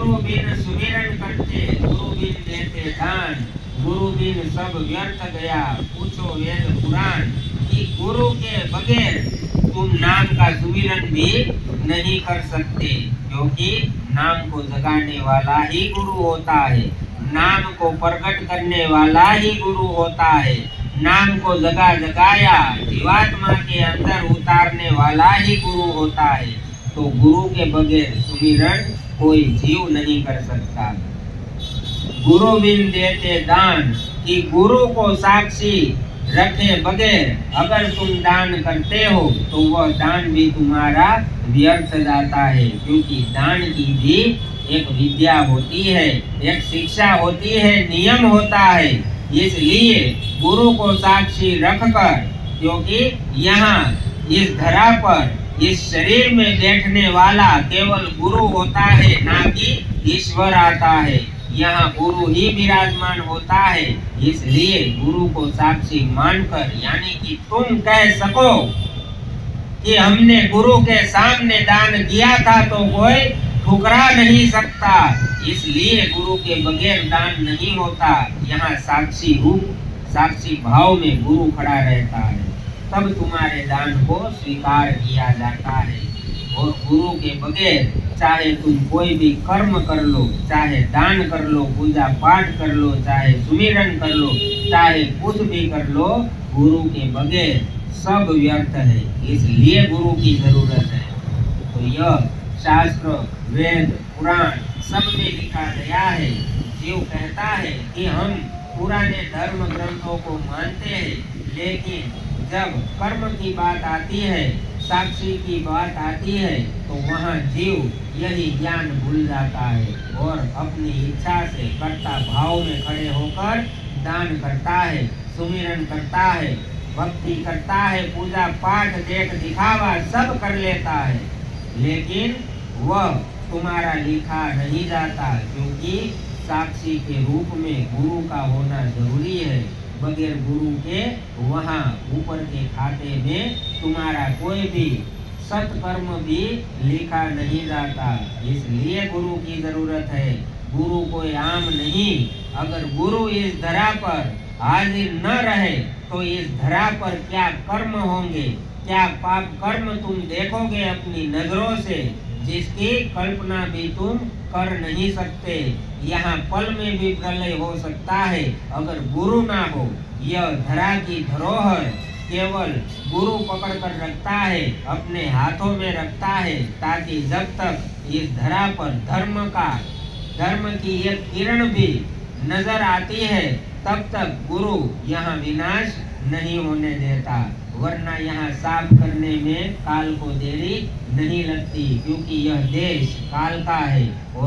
गुरु बिन सुमिरन करते, गुरु बिन देते दान, गुरु बिन सब व्यर्थ गया, पूछो वेद पुराण। कि गुरु के बगैर तुम नाम का सुमिरन भी नहीं कर सकते, क्योंकि नाम को जगाने वाला ही गुरु होता है, नाम को प्रकट करने वाला ही गुरु होता है, नाम को जगा जगाया जीवात्मा के अंदर उतारने वाला ही गुरु होता है। तो गुरु के बगैर सुमिरन कोई जीव नहीं कर सकता। गुरु बिन देते दान, कि गुरु को साक्षी रखे बगैर अगर तुम दान करते हो तो वह दान भी तुम्हारा व्यर्थ जाता है, क्योंकि दान की भी एक विद्या होती है, एक शिक्षा होती है, नियम होता है। इसलिए गुरु को साक्षी रखकर, क्योंकि यहाँ इस धरा पर इस शरीर में बैठने वाला केवल गुरु होता है, ना कि ईश्वर आता है। यहाँ गुरु ही विराजमान होता है, इसलिए गुरु को साक्षी मानकर, यानी कि तुम कह सको कि हमने गुरु के सामने दान किया था तो कोई ठुकरा नहीं सकता, इसलिए गुरु के बगैर दान नहीं होता। यहाँ साक्षी रूप, साक्षी भाव में गुरु खड़ा रहता है, तब तुम्हारे दान को स्वीकार किया जाता है। और गुरु के बगैर चाहे तुम कोई भी कर्म कर लो, चाहे दान कर लो, पूजा पाठ कर लो, चाहे सुमिरन कर लो, चाहे कुछ भी कर लो, गुरु के बगैर सब व्यर्थ है, इसलिए गुरु की जरूरत है। तो यह शास्त्र, वेद, पुराण सब में लिखा गया है। जीव कहता है कि हम पुराने धर्म ग्रंथों को मानते हैं, लेकिन जब कर्म की बात आती है, साक्षी की बात आती है, तो वहाँ जीव यही ज्ञान भूल जाता है और अपनी इच्छा से कर्ता भाव में खड़े होकर दान करता है, सुमिरन करता है, भक्ति करता है, पूजा पाठ देख दिखावा सब कर लेता है, लेकिन वह तुम्हारा लिखा नहीं जाता, क्योंकि साक्षी के रूप में गुरु का होना जरूरी है। बगैर गुरु के वहाँ ऊपर के खाते में तुम्हारा कोई भी सत्कर्म भी लिखा नहीं जाता, इसलिए गुरु की जरूरत है। गुरु कोई आम नहीं। अगर गुरु इस धरा पर हाजिर न रहे तो इस धरा पर क्या कर्म होंगे, क्या पाप कर्म तुम देखोगे अपनी नजरों से, जिसकी कल्पना भी तुम कर नहीं सकते। यहाँ पल में भी प्रलय हो सकता है अगर गुरु ना हो। यह धरा की धरोहर केवल गुरु पकड़ कर रखता है, अपने हाथों में रखता है, ताकि जब तक इस धरा पर धर्म की एक किरण भी नजर आती है, तब तक गुरु यहाँ विनाश नहीं होने देता, वरना यहाँ साफ करने में काल को देरी नहीं लगती, क्योंकि यह देश काल का है और